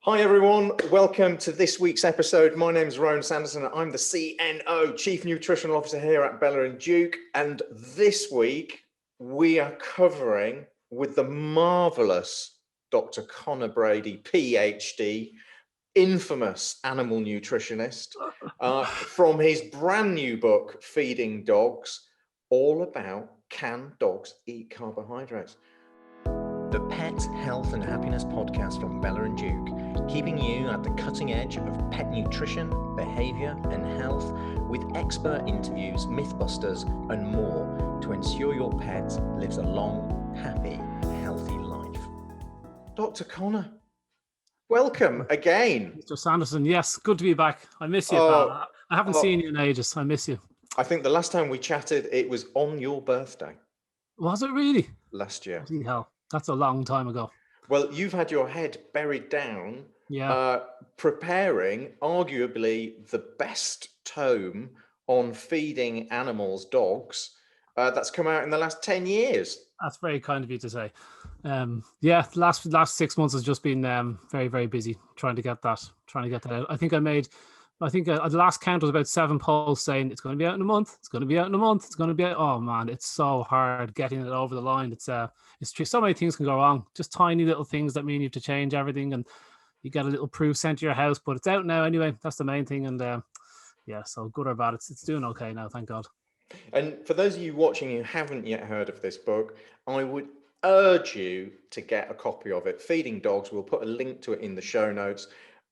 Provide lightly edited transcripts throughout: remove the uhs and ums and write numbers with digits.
Hi everyone, welcome to this week's episode. My name is Rowan Sanderson and I'm the CNO, Chief Nutritional Officer here at Bella+Duke. And this week we are covering with the marvelous Dr. Conor Brady, PhD, infamous animal nutritionist, from his brand new book, Feeding Dogs, all about can dogs eat carbohydrates? The Pet Health and Happiness podcast from Bella+Duke, keeping you at the cutting edge of pet nutrition, behavior, and health with expert interviews, mythbusters, and more to ensure your pet lives a long, happy, healthy life. Dr. Conor, welcome again. Mr. Sanderson, yes, good to be back. I miss you, pal. I haven't seen you in ages. I miss you. I think the last time we chatted, it was on your birthday. Was it really? Last year. Bloody hell. That's a long time ago. Well, you've had your head buried down, preparing arguably the best tome on feeding animals, dogs, that's come out in the last 10 years. That's very kind of you to say. Last 6 months has just been very, very busy trying to get that out. I think the last count was about 7 posts saying it's going to be out in a month. It's going to be out in a month. It's going to be out. Oh man, it's so hard getting it over the line. It's true. So many things can go wrong. Just tiny little things that mean you have to change everything, and you get a little proof sent to your house. But it's out now anyway. That's the main thing. And so good or bad, it's doing okay now. Thank God. And for those of you watching who haven't yet heard of this book, I would urge you to get a copy of it. Feeding Dogs. We'll put a link to it in the show notes.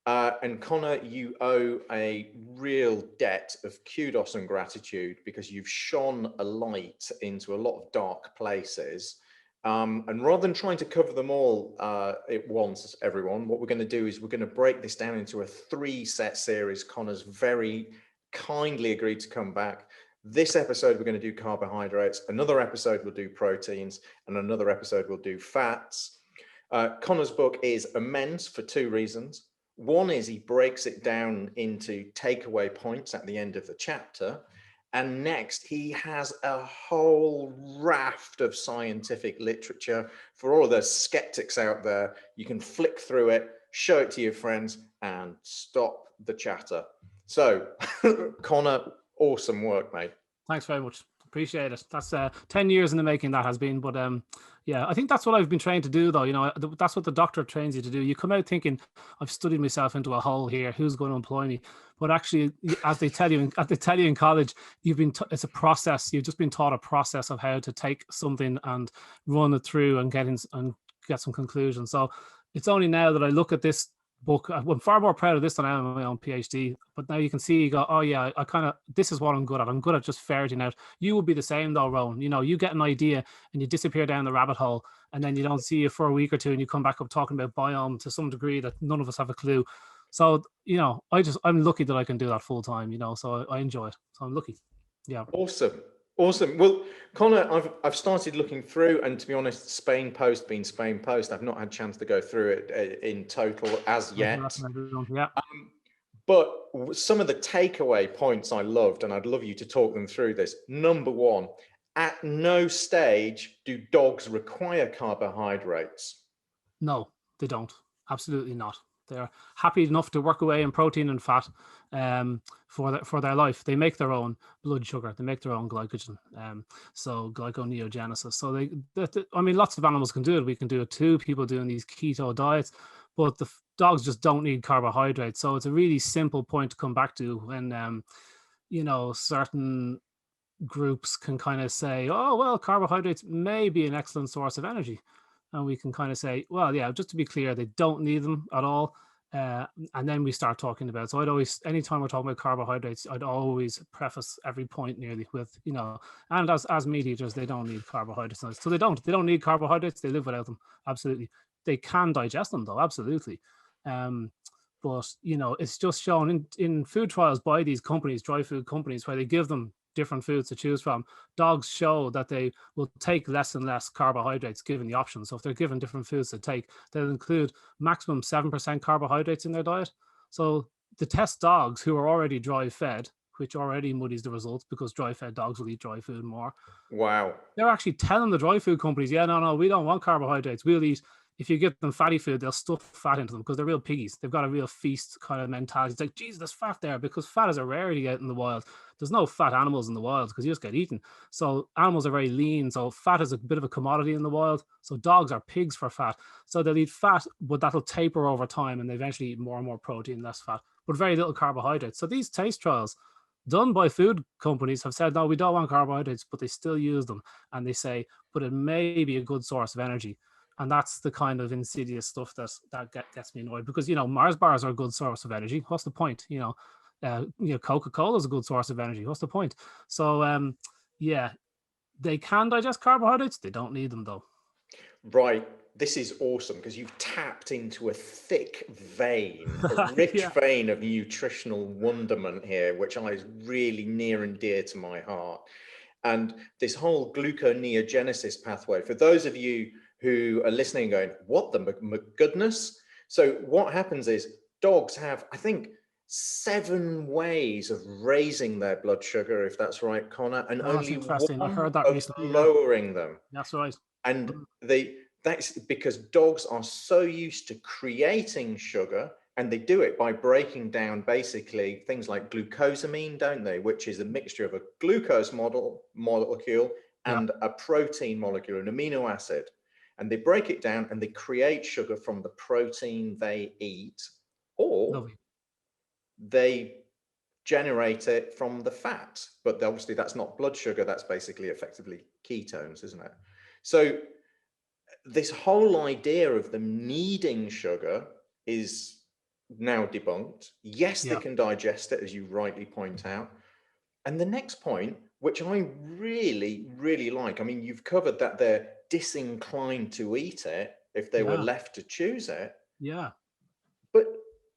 And Conor, you owe a real debt of kudos and gratitude because you've shone a light into a lot of dark places. And rather than trying to cover them all at once, everyone, what we're going to do is we're going to break this down into a 3-set series. Conor's very kindly agreed to come back. This episode, we're going to do carbohydrates. Another episode, we'll do proteins. And another episode, we'll do fats. Conor's book is immense for 2 reasons. One is he breaks it down into takeaway points at the end of the chapter. And next, he has a whole raft of scientific literature for all of the skeptics out there. You can flick through it, show it to your friends, and stop the chatter. So, Conor, awesome work, mate. Thanks very much. Appreciate it. That's 10 years in the making, that has been. But I think that's what I've been trained to do, though. You know, that's what the doctor trains you to do. You come out thinking, I've studied myself into a hole here. Who's going to employ me? But actually, as they tell you in college, it's a process. You've just been taught a process of how to take something and run it through and get some conclusions. So it's only now that I look at this book, I'm far more proud of this than I am of my own PhD. But now you can see, you go, oh yeah, this is what I'm good at. I'm good at just ferreting out. You would be the same though, Rowan. You know, you get an idea and you disappear down the rabbit hole, and then you don't see it for a week or two, and you come back up talking about biome to some degree that none of us have a clue. So, you know, I'm lucky that I can do that full time, you know, so I enjoy it. So I'm lucky. Yeah. Awesome. Well, Conor, I've started looking through, and to be honest, Spain Post being Spain Post, I've not had a chance to go through it in total as yet. Yeah. But some of the takeaway points I loved, and I'd love you to talk them through this. Number 1, at no stage do dogs require carbohydrates. No, they don't. Absolutely not. They're happy enough to work away in protein and fat for their life. They make their own blood sugar. They make their own glycogen. So gluconeogenesis. So lots of animals can do it. We can do it too. People doing these keto diets, but the dogs just don't need carbohydrates. So it's a really simple point to come back to when, certain groups can kind of say, oh, well, carbohydrates may be an excellent source of energy. And we can kind of say, well, yeah, just to be clear, they don't need them at all. And then we start talking about, so anytime we're talking about carbohydrates, I'd always preface every point nearly with, and as meat eaters, they don't need carbohydrates. So they don't need carbohydrates. They live without them. Absolutely. They can digest them though. Absolutely. But, it's just shown in food trials by these companies, dry food companies, where they give them different foods to choose from. Dogs show that they will take less and less carbohydrates given the option. So if they're given different foods to take, they'll include maximum 7% carbohydrates in their diet. So the test dogs who are already dry fed, which already muddies the results because dry fed dogs will eat dry food more. Wow. They're actually telling the dry food companies, no, we don't want carbohydrates. We'll eat if you give them fatty food, they'll stuff fat into them because they're real piggies. They've got a real feast kind of mentality. It's like, geez, there's fat there, because fat is a rarity out in the wild. There's no fat animals in the wild because you just get eaten. So animals are very lean. So fat is a bit of a commodity in the wild. So dogs are pigs for fat. So they'll eat fat, but that'll taper over time, and they eventually eat more and more protein, less fat, but very little carbohydrates. So these taste trials done by food companies have said, no, we don't want carbohydrates, but they still use them. And they say, but it may be a good source of energy. And that's the kind of insidious stuff that gets me annoyed, because, Mars bars are a good source of energy. What's the point? Coca-Cola is a good source of energy. What's the point? So, yeah, they can digest carbohydrates. They don't need them, though. Right. This is awesome, because you've tapped into a thick vein, a rich vein of nutritional wonderment here, which is really near and dear to my heart. And this whole gluconeogenesis pathway, for those of you who are listening going, what the goodness? So what happens is dogs have, I think, 7 ways of raising their blood sugar, if that's right, Connor, and That's only interesting. I one heard that of recently. lowering them. That's right. And that's because dogs are so used to creating sugar, and they do it by breaking down basically things like glucosamine, don't they? Which is a mixture of a glucose molecule and a protein molecule, an amino acid. And they break it down and they create sugar from the protein they eat, or they generate it from the fat. But obviously that's not blood sugar, that's basically effectively ketones, isn't it? So this whole idea of them needing sugar is now debunked. Yes, they can digest it, as you rightly point out. And the next point, which I really, really like, I mean, you've covered that they're disinclined to eat it if they were left to choose it. Yeah. But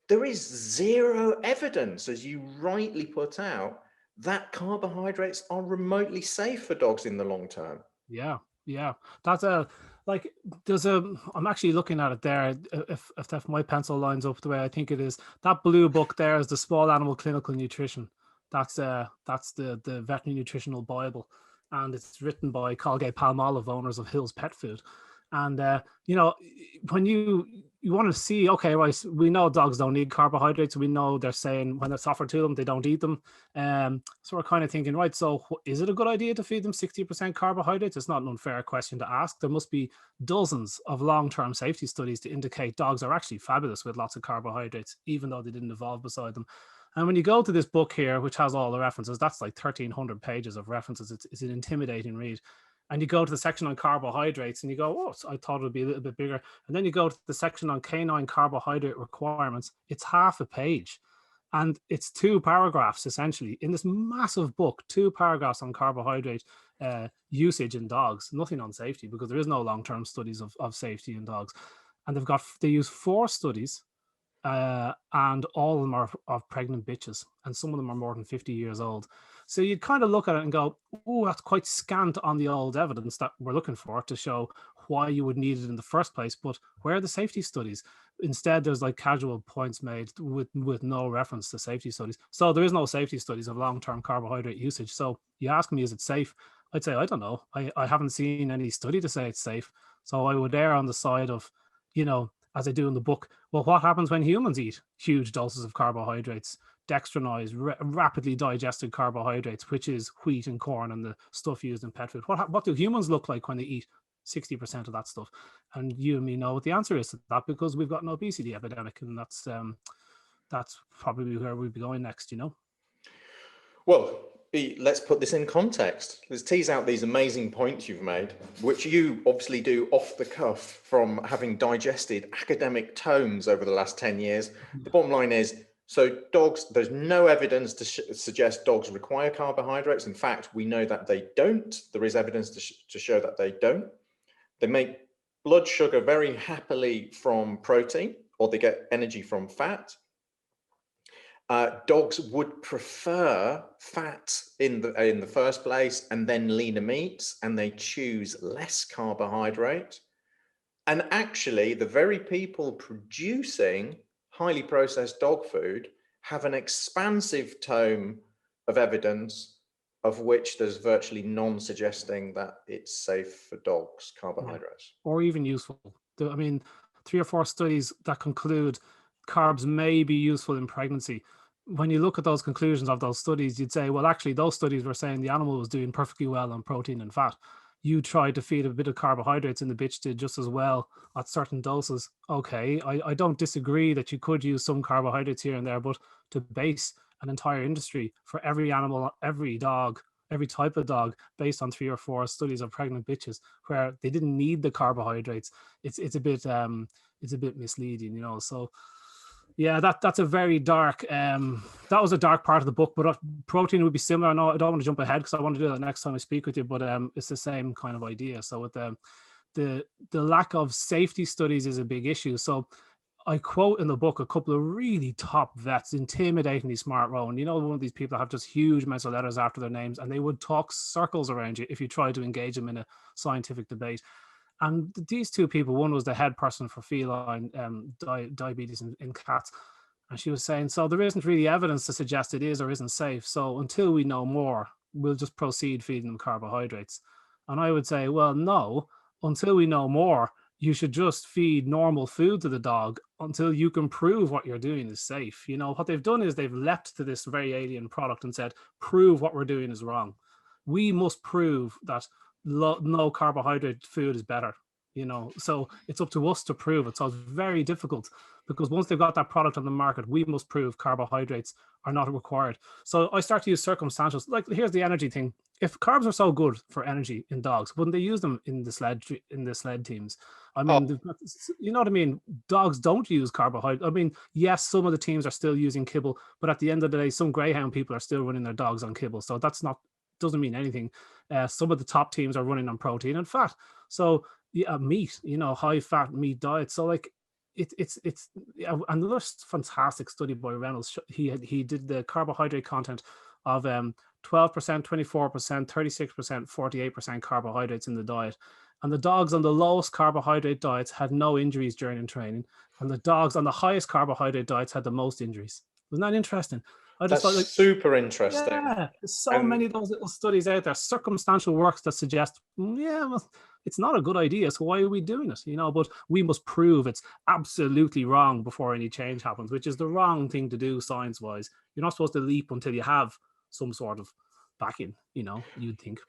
there is zero evidence, as you rightly put out, that carbohydrates are remotely safe for dogs in the long term. Yeah. That's I'm actually looking at it there. If my pencil lines up the way I think it is, that blue book there is the Small Animal Clinical Nutrition. That's the veterinary nutritional Bible, and it's written by Colgate-Palmolive, owners of Hill's Pet Food. And when you want to see, okay, right, we know dogs don't need carbohydrates. We know they're saying when it's offered to them, they don't eat them. So we're kind of thinking, right, so is it a good idea to feed them 60% carbohydrates? It's not an unfair question to ask. There must be dozens of long-term safety studies to indicate dogs are actually fabulous with lots of carbohydrates, even though they didn't evolve beside them. And when you go to this book here, which has all the references, that's like 1,300 pages of references. It's an intimidating read. And you go to the section on carbohydrates and you go, oh, I thought it would be a little bit bigger. And then you go to the section on canine carbohydrate requirements. It's half a page. And it's 2 paragraphs, essentially, in this massive book, 2 paragraphs on carbohydrate usage in dogs, nothing on safety, because there is no long-term studies of safety in dogs. And they use 4 studies, and all of them are of pregnant bitches, and some of them are more than 50 years old. So you'd kind of look at it and go, oh, that's quite scant on the old evidence that we're looking for to show why you would need it in the first place. But where are the safety studies? Instead, there's like casual points made with no reference to safety studies. So there is no safety studies of long-term carbohydrate usage. So you ask me, is it safe? I'd say, I don't know. I haven't seen any study to say it's safe. So I would err on the side of, as I do in the book, well, what happens when humans eat huge doses of carbohydrates, dextrinized, rapidly digested carbohydrates, which is wheat and corn and the stuff used in pet food? What do humans look like when they eat 60% of that stuff? And you and me know what the answer is to that, because we've got an obesity epidemic, and that's probably where we'll be going next, Well, let's put this in context. Let's tease out these amazing points you've made, which you obviously do off the cuff from having digested academic tomes over the last 10 years. The bottom line is, so dogs, there's no evidence to suggest dogs require carbohydrates. In fact, we know that they don't. There is evidence to show that they don't. They make blood sugar very happily from protein, or they get energy from fat. Dogs would prefer fat in the first place, and then leaner meats, and they choose less carbohydrate. And actually, the very people producing highly processed dog food have an expansive tome of evidence, of which there's virtually none suggesting that it's safe for dogs, carbohydrates. Or even useful. I mean, 3 or 4 studies that conclude carbs may be useful in pregnancy. When you look at those conclusions of those studies, you'd say, well, actually, those studies were saying the animal was doing perfectly well on protein and fat. You tried to feed a bit of carbohydrates and the bitch did just as well at certain doses. Okay, I don't disagree that you could use some carbohydrates here and there, but to base an entire industry for every animal, every dog, every type of dog based on 3 or 4 studies of pregnant bitches where they didn't need the carbohydrates, it's a bit misleading, you know. So yeah, that's a very dark that was a dark part of the book, but protein would be similar. No, I don't want to jump ahead because I want to do that next time I speak with you, but it's the same kind of idea. So with the lack of safety studies is a big issue. So I quote in the book a couple of really top vets, intimidatingly smart, Rowan. You know, one of these people that have just huge amounts of letters after their names, and they would talk circles around you if you tried to engage them in a scientific debate. And these 2 people, one was the head person for feline diabetes in cats. And she was saying, so there isn't really evidence to suggest it is or isn't safe. So until we know more, we'll just proceed feeding them carbohydrates. And I would say, well, no, until we know more, you should just feed normal food to the dog until you can prove what you're doing is safe. You know, what they've done is they've leapt to this very alien product and said, prove what we're doing is wrong. We must prove that no carbohydrate food is better, you know. So it's up to us to prove it. So it's very difficult because once they've got that product on the market, we must prove carbohydrates are not required. So I start to use circumstantial, like here's the energy thing. If carbs are so good for energy in dogs, wouldn't they use them in the sled teams? I mean, you know what I mean? Dogs don't use carbohydrate. I mean, yes, some of the teams are still using kibble, but at the end of the day, some greyhound people are still running their dogs on kibble. So that's not, doesn't mean anything. Some of the top teams are running on protein and fat. So yeah, meat, you know, high fat meat diet. So like it's another fantastic study by Reynolds. He did the carbohydrate content of 12%, 24%, 36%, 48% carbohydrates in the diet. And the dogs on the lowest carbohydrate diets had no injuries during training. And the dogs on the highest carbohydrate diets had the most injuries. Wasn't that interesting? I just That's thought, like, super interesting. yeah, there's so many of those little studies out there, circumstantial works that suggest, yeah, well, it's not a good idea. So why are we doing it? You know, but we must prove it's absolutely wrong before any change happens, which is the wrong thing to do science-wise. You're not supposed to leap until you have some sort of backing, you know, you'd think.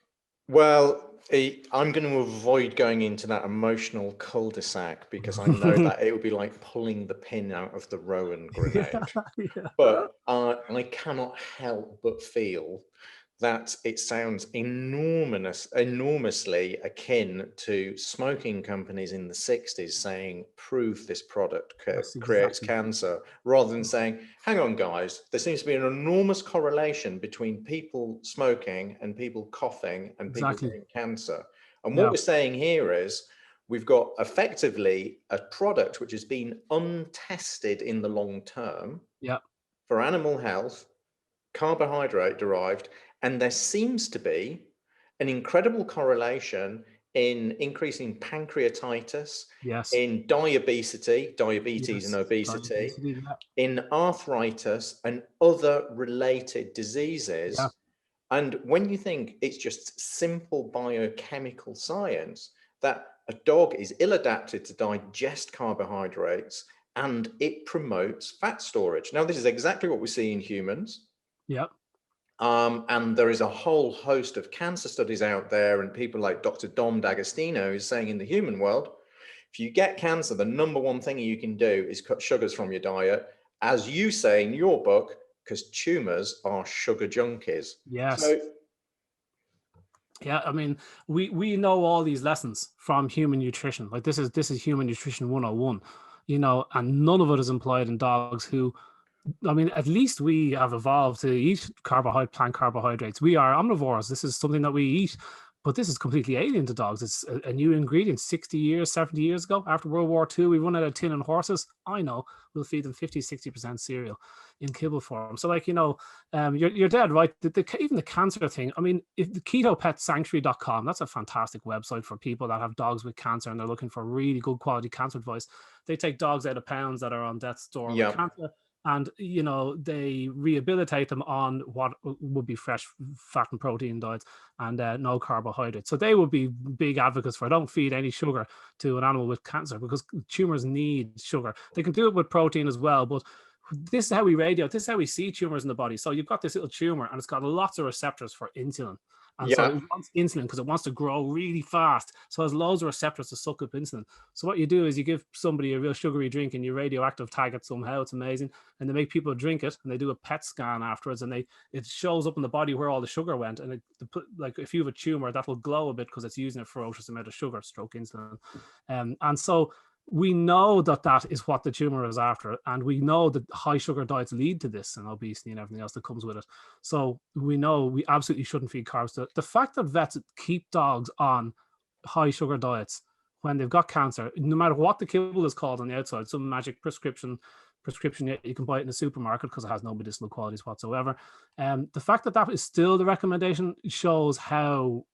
Well, I'm going to avoid going into that emotional cul-de-sac because I know that it would be like pulling the pin out of the Rowan grenade. Yeah. But I cannot help but feel that it sounds enormously akin to smoking companies in the 60s saying, prove this product creates cancer, rather than saying, hang on, guys, there seems to be an enormous correlation between people smoking and people coughing and people getting cancer. And what we're saying here is we've got effectively a product which has been untested in the long term for animal health, carbohydrate derived, and there seems to be an incredible correlation in increasing pancreatitis, in diabetes and obesity, in arthritis and other related diseases. And when you think it's just simple biochemical science, that a dog is ill adapted to digest carbohydrates and it promotes fat storage. Now, this is exactly what we see in humans. And there is a whole host of cancer studies out there, and people like Dr. Dom D'Agostino is saying in the human world, if you get cancer, the number one thing you can do is cut sugars from your diet, as you say in your book, because tumors are sugar junkies. Yeah, I mean, we know all these lessons from human nutrition. Like this is human nutrition 101, you know, and none of it is implied in dogs who, I mean, at least we have evolved to eat plant carbohydrates. We are omnivores. This is something that we eat, but this is completely alien to dogs. It's a new ingredient 60 years, 70 years ago. After World War II, we run out of tin and horses. I know, we'll feed them 50, 60% cereal in kibble form. So like, you know, you're dead right. Even the cancer thing, I mean, if the ketopetsanctuary.com, that's a fantastic website for people that have dogs with cancer and they're looking for really good quality cancer advice. They take dogs out of pounds that are on death's door with cancer. and they rehabilitate them on what would be fresh fat and protein diets and no carbohydrates. So they would be big advocates for don't feed any sugar to an animal with cancer, because tumors need sugar. They can do it with protein as well, but this is how we this is how we see tumors in the body. So you've got this little tumor and it's got lots of receptors for insulin. And so Yeah. it wants insulin because it wants to grow really fast. So it has loads of receptors to suck up insulin. So what you do is you give somebody a real sugary drink and you radioactive tag it somehow. It's amazing. And they make people drink it and they do a PET scan afterwards, and it shows up in the body where all the sugar went. And like if you have a tumor, that will glow a bit because it's using a ferocious amount of sugar, stroke insulin. And so we know that is what the tumor is after, and we know that high sugar diets lead to this and obesity and everything else that comes with it. So we know we absolutely shouldn't feed carbs. The fact that vets keep dogs on high sugar diets when they've got cancer, no matter what the kibble is called on the outside, some magic prescription you can buy it in the supermarket because it has no medicinal qualities whatsoever. The fact that is still the recommendation shows how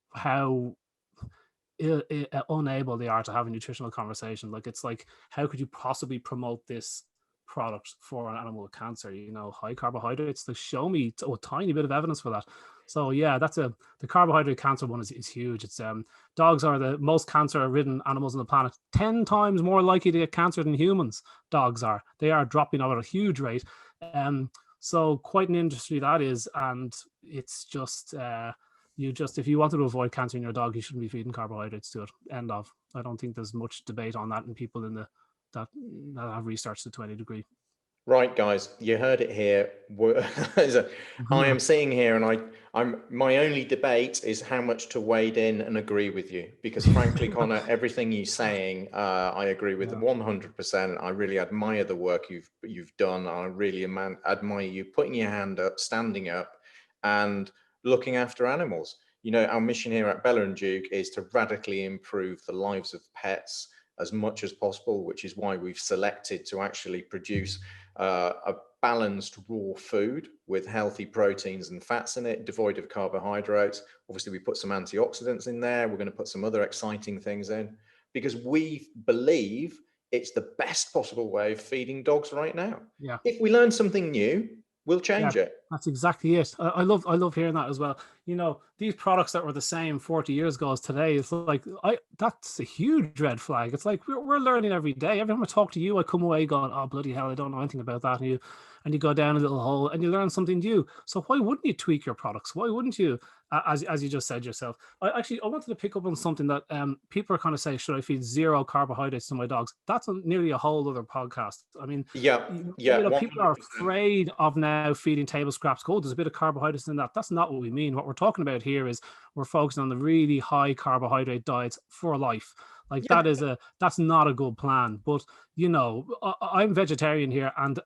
unable they are to have a nutritional conversation. Like, it's like, how could you possibly promote this product for an animal with cancer? High carbohydrates, to show me a tiny bit of evidence for that. So yeah, the carbohydrate cancer one is huge. It's dogs are the most cancer ridden animals on the planet, 10 times more likely to get cancer than humans. Dogs are. They are dropping out at a huge rate. So quite an industry that is, and it's just if you wanted to avoid cancer in your dog, you shouldn't be feeding carbohydrates to it. End of. I don't think there's much debate on that in people that have researched to any degree. Right, guys, you heard it here. I am sitting here, and my only debate is how much to wade in and agree with you, because frankly, Conor, everything you're saying, I agree with 100%. I really admire the work you've done. I really admire you putting your hand up, standing up, and looking after animals. Our mission here at Bella+Duke is to radically improve the lives of pets as much as possible, which is why we've selected to actually produce a balanced raw food with healthy proteins and fats in it, devoid of carbohydrates. Obviously, we put some antioxidants in there. We're going to put some other exciting things in, because we believe it's the best possible way of feeding dogs right now. Yeah. If we learn something new, we'll change it. That's exactly it. I love hearing that as well. These products that were the same 40 years ago as today, it's like, that's a huge red flag. It's like we're learning every day. Every time I talk to you, I come away going, oh, bloody hell, I don't know anything about that. And you go down a little hole and you learn something new. So why wouldn't you tweak your products? Why wouldn't you, as you just said yourself? I wanted to pick up on something that people are kind of saying, should I feed 0 carbohydrates to my dogs? That's nearly a whole other podcast. I mean, people are afraid of now feeding table scraps. There's a bit of carbohydrates in that. That's not what we mean. What we're talking about here is we're focusing on the really high carbohydrate diets for life. Like, that's not a good plan. But I'm vegetarian here, and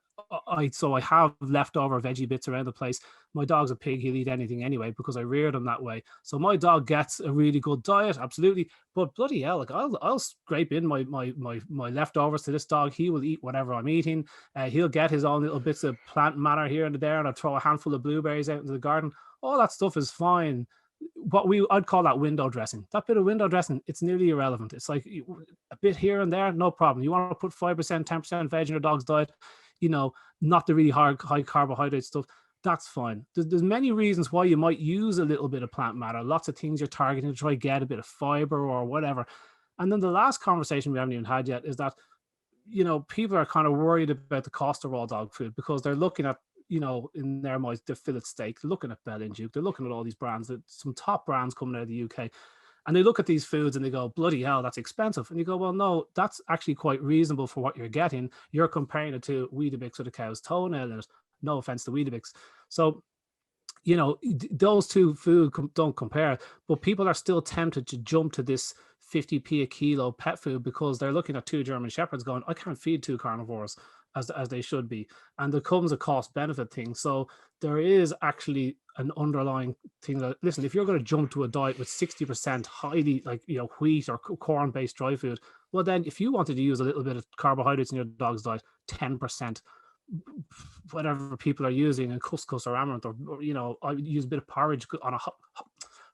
I have leftover veggie bits around the place. My dog's a pig; he'll eat anything anyway because I reared him that way. So my dog gets a really good diet, absolutely. But bloody hell, like, I'll scrape in my leftovers to this dog. He will eat whatever I'm eating. He'll get his own little bits of plant matter here and there, and I'll throw a handful of blueberries out into the garden. All that stuff is fine. I'd call that window dressing. That bit of window dressing, it's nearly irrelevant. It's like a bit here and there, no problem. You want to put 5%, 10% veg in your dog's diet, not the really high carbohydrate stuff. That's fine. There's many reasons why you might use a little bit of plant matter. Lots of things you're targeting to try to get a bit of fiber or whatever. And then the last conversation we haven't even had yet is that, people are kind of worried about the cost of raw dog food, because they're looking at, in their minds, the fillet steak. They're looking at Bella+Duke. They're looking at all these brands, some top brands coming out of the UK. And they look at these foods and they go, bloody hell, that's expensive. And you go, well, no, that's actually quite reasonable for what you're getting. You're comparing it to Weetabix with a cow's toenail in it. No offense to Weetabix. So, those two foods don't compare, but people are still tempted to jump to this 50p a kilo pet food because they're looking at 2 German Shepherds going, I can't feed 2 carnivores as they should be. And there comes a cost benefit thing. So there is actually an underlying thing that, listen, if you're going to jump to a diet with 60% highly, like, wheat or corn based dry food, well, then if you wanted to use a little bit of carbohydrates in your dog's diet, 10%, whatever people are using, and couscous or amaranth, or I use a bit of porridge on a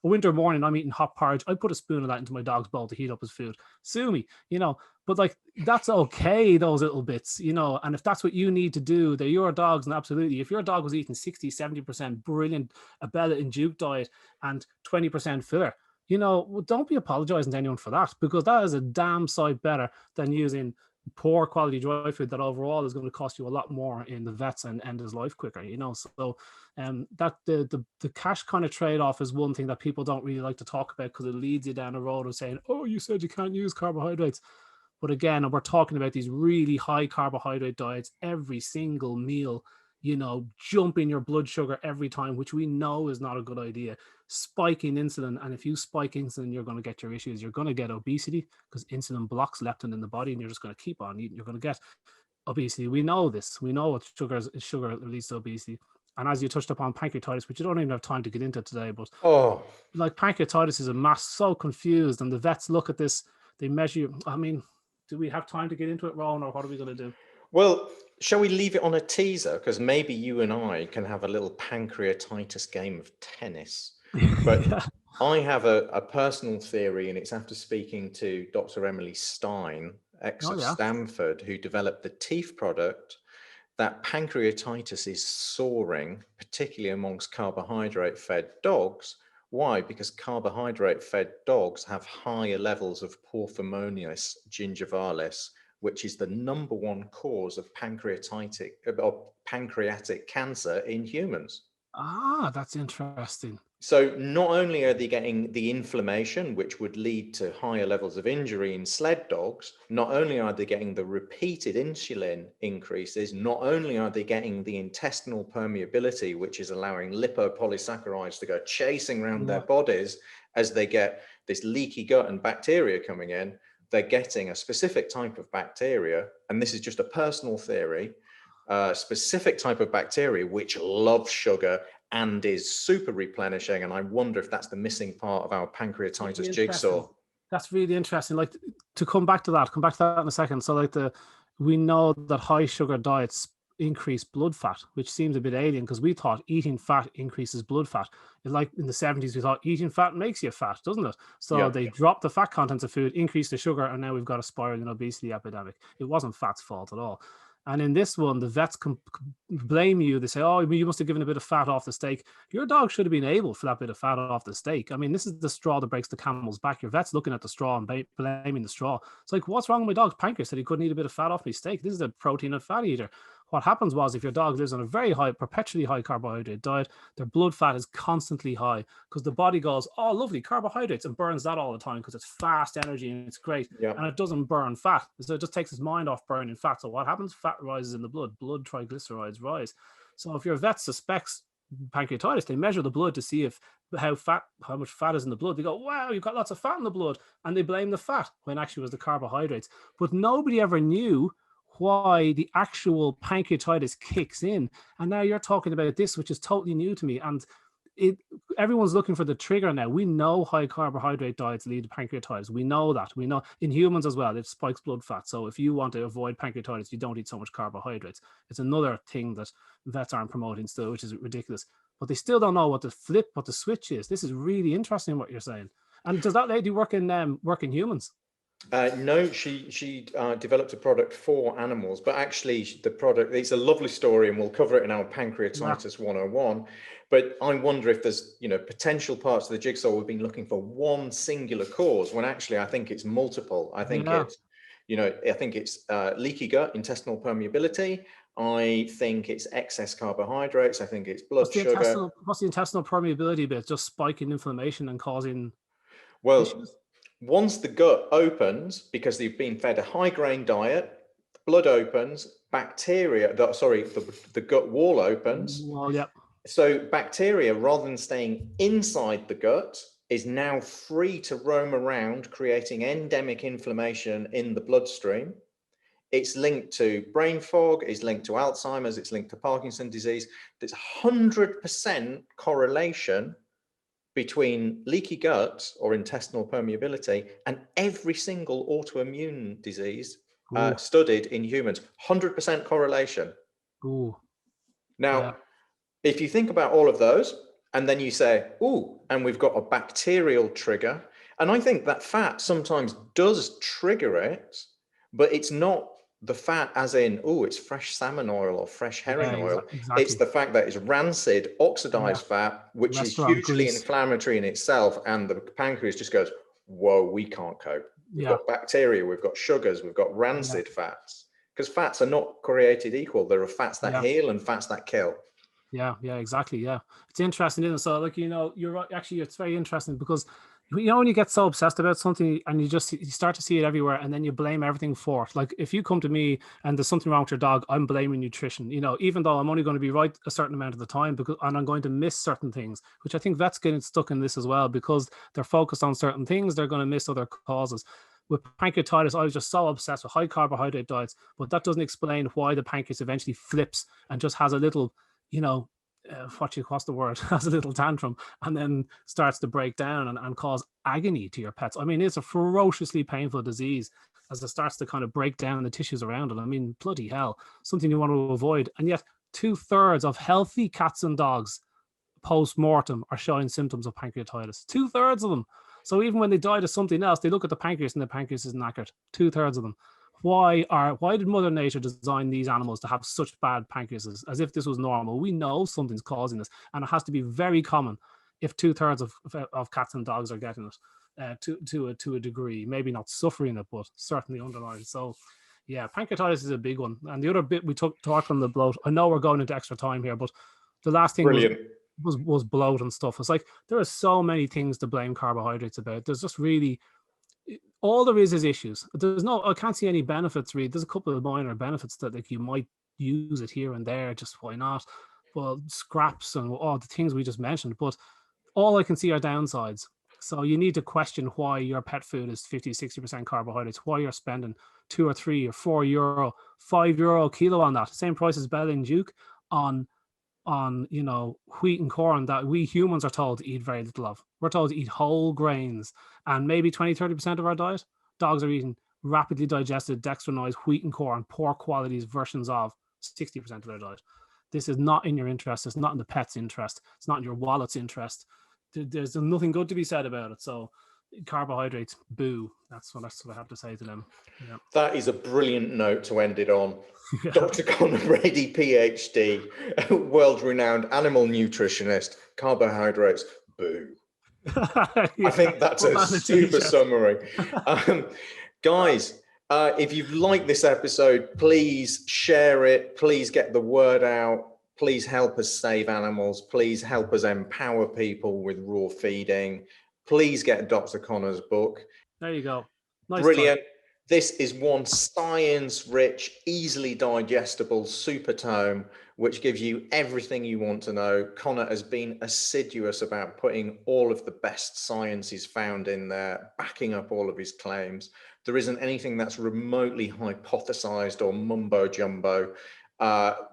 A winter morning, I'm eating hot porridge. I put a spoon of that into my dog's bowl to heat up his food. Sue me, but like that's okay, those little bits, and if that's what you need to do, they're your dogs. And absolutely, if your dog was eating 60-70% brilliant a Bella+Duke diet and 20% filler, well, don't be apologizing to anyone for that, because that is a damn sight better than using poor quality dry food that overall is going to cost you a lot more in the vets and end his life quicker. So that the cash kind of trade-off is one thing that people don't really like to talk about, because it leads you down a road of saying, oh, you said you can't use carbohydrates. But again, we're talking about these really high carbohydrate diets every single meal, jumping your blood sugar every time, which we know is not a good idea. Spiking insulin. And if you spike insulin, you're going to get your issues. You're going to get obesity, because insulin blocks leptin in the body, and you're just going to keep on eating. You're going to get obesity. We know this. We know what sugar leads to obesity. And as you touched upon, pancreatitis, which you don't even have time to get into today, but like pancreatitis is a mass, so confused. And the vets look at this, they measure you. I mean, do we have time to get into it, Rowan, or what are we going to do? Well, shall we leave it on a teaser? Because maybe you and I can have a little pancreatitis game of tennis. But Yeah. I have a personal theory, and it's after speaking to Dr. Emily Stein, of Stanford, who developed the teeth product, that pancreatitis is soaring, particularly amongst carbohydrate-fed dogs. Why? Because carbohydrate-fed dogs have higher levels of Porphyromonas gingivalis, which is the number one cause of pancreatic cancer in humans. That's interesting. So not only are they getting the inflammation, which would lead to higher levels of injury in sled dogs, not only are they getting the repeated insulin increases, not only are they getting the intestinal permeability, which is allowing lipopolysaccharides to go chasing around their bodies as they get this leaky gut and bacteria coming in, they're getting a specific type of bacteria, and this is just a personal theory, a specific type of bacteria which loves sugar and is super replenishing. And I wonder if that's the missing part of our pancreatitis jigsaw. That's really interesting. Like, to come back to that in a second. So like we know that high sugar diets increase blood fat, which seems a bit alien, because we thought eating fat increases blood fat. Like in the 70s, we thought eating fat makes you fat, doesn't it? So they dropped the fat contents of food, increased the sugar, and now we've got a spiraling obesity epidemic. It wasn't fat's fault at all. And in this one, the vets can blame you. They say, oh, you must have given a bit of fat off the steak. Your dog should have been able for that bit of fat off the steak. I mean, this is the straw that breaks the camel's back. Your vet's looking at the straw and blaming the straw. It's like, what's wrong with my dog's pancreas that he couldn't eat a bit of fat off my steak? This is a protein and fat eater. What happens was, if your dog lives on a very high, perpetually high carbohydrate diet, their blood fat is constantly high, because the body goes, oh, lovely, carbohydrates, and burns that all the time because it's fast energy and it's great. And it doesn't burn fat. So it just takes its mind off burning fat. So what happens? Fat rises in the blood. Blood triglycerides rise. So if your vet suspects pancreatitis, they measure the blood to see how much fat is in the blood. They go, wow, you've got lots of fat in the blood. And they blame the fat, when actually it was the carbohydrates. But nobody ever knew why the actual pancreatitis kicks in. And now you're talking about this, which is totally new to me. And everyone's looking for the trigger now. We know high carbohydrate diets lead to pancreatitis. We know that. We know in humans as well, it spikes blood fat. So if you want to avoid pancreatitis, you don't eat so much carbohydrates. It's another thing that vets aren't promoting still, which is ridiculous. But they still don't know what the switch is. This is really interesting what you're saying. And does that lady work in humans? No, she developed a product for animals, but actually the product, it's a lovely story, and we'll cover it in our Pancreatitis 101. But I wonder if there's, potential parts of the jigsaw we've been looking for one singular cause, when actually I think it's multiple. I think it's, leaky gut, intestinal permeability. I think it's excess carbohydrates. I think it's blood sugar. What's the intestinal permeability bit? Just spiking inflammation and causing issues? Once the gut opens, because they've been fed a high grain diet, the blood opens, the gut wall opens. Well, yeah. So bacteria, rather than staying inside the gut, is now free to roam around, creating endemic inflammation in the bloodstream. It's linked to brain fog, it's linked to Alzheimer's, it's linked to Parkinson's disease. There's 100% correlation between leaky gut or intestinal permeability and every single autoimmune disease studied in humans. 100% correlation. Now, if you think about all of those, And then you say, oh, and we've got a bacterial trigger. And I think that fat sometimes does trigger it, but it's not the fat as in, oh, it's fresh salmon oil or fresh herring oil. Exactly. It's the fact that it's rancid, oxidized fat, which is Restaurant hugely grease. inflammatory in itself. And the pancreas just goes, whoa, we can't cope. We've got bacteria, we've got sugars, we've got rancid fats. Because fats are not created equal. There are fats that heal and fats that kill. Yeah, exactly. Yeah, it's interesting, isn't it? So, like, you're right. Actually, it's very interesting because when you get so obsessed about something and you start to see it everywhere, and then you blame everything for it. Like, if you come to me and there's something wrong with your dog, I'm blaming nutrition. Even though I'm only going to be right a certain amount of the time, and I'm going to miss certain things, which I think vets getting stuck in this as well, because they're focused on certain things, they're going to miss other causes. With pancreatitis, I was just so obsessed with high carbohydrate diets, but that doesn't explain why the pancreas eventually flips and just has a little, what's the word, has a little tantrum, and then starts to break down and cause agony to your pets. I mean, it's a ferociously painful disease as it starts to kind of break down the tissues around it. I mean, bloody hell, something you want to avoid. And yet 2/3 of healthy cats and dogs post-mortem are showing symptoms of pancreatitis. 2/3 of them. So even when they died of something else, they look at the pancreas and the pancreas is knackered. 2/3 of them. Why did Mother Nature design these animals to have such bad pancreases, as if this was normal? We know something's causing this, and it has to be very common if 2/3 of cats and dogs are getting it to a degree. Maybe not suffering it, but certainly underlying. So, yeah, pancreatitis is a big one. And the other bit we talked on the bloat. I know we're going into extra time here, but the last thing was bloat and stuff. It's like there are so many things to blame carbohydrates about. There's just really, all there is issues. I can't see any benefits really. There's a couple of minor benefits that, like, you might use it here and there, just why not? Well, scraps and all the things we just mentioned, but all I can see are downsides. So you need to question why your pet food is 50-60% carbohydrates, why you're spending €2 or €3 or €4, €5 a kilo on that, same price as Bella+Duke on wheat and corn that we humans are told to eat very little of. We're told to eat whole grains, and maybe 20-30% of our diet. Dogs are eating rapidly digested dextrinized wheat and corn, poor qualities versions of 60% of their diet. This is not in your interest. It's not in the pet's interest. It's not in your wallet's interest. There's nothing good to be said about it. So carbohydrates, boo. That's what I have to say to them. Yeah. That is a brilliant note to end it on. Dr. Conor Brady, PhD, world-renowned animal nutritionist, carbohydrates, boo. I think that's a super summary. Guys, if you've liked this episode, please share it. Please get the word out. Please help us save animals. Please help us empower people with raw feeding. Please get Dr. Conor's book. There you go. Nice. Brilliant. This is one science-rich, easily digestible super tome, which gives you everything you want to know. Conor has been assiduous about putting all of the best science he's found in there, backing up all of his claims. There isn't anything that's remotely hypothesized or mumbo-jumbo.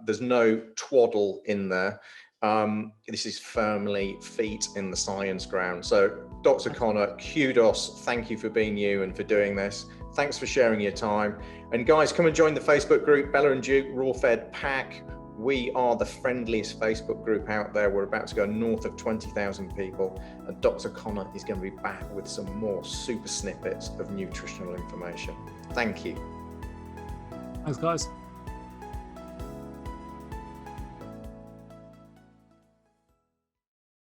There's no twaddle in there. This is firmly feet in the science ground. So, Dr. Conor, kudos. Thank you for being you and for doing this. Thanks for sharing your time. And guys, come and join the Facebook group, Bella+Duke Raw Fed Pack. We are the friendliest Facebook group out there. We're about to go north of 20,000 people. And Dr. Conor is going to be back with some more super snippets of nutritional information. Thank you. Thanks, guys.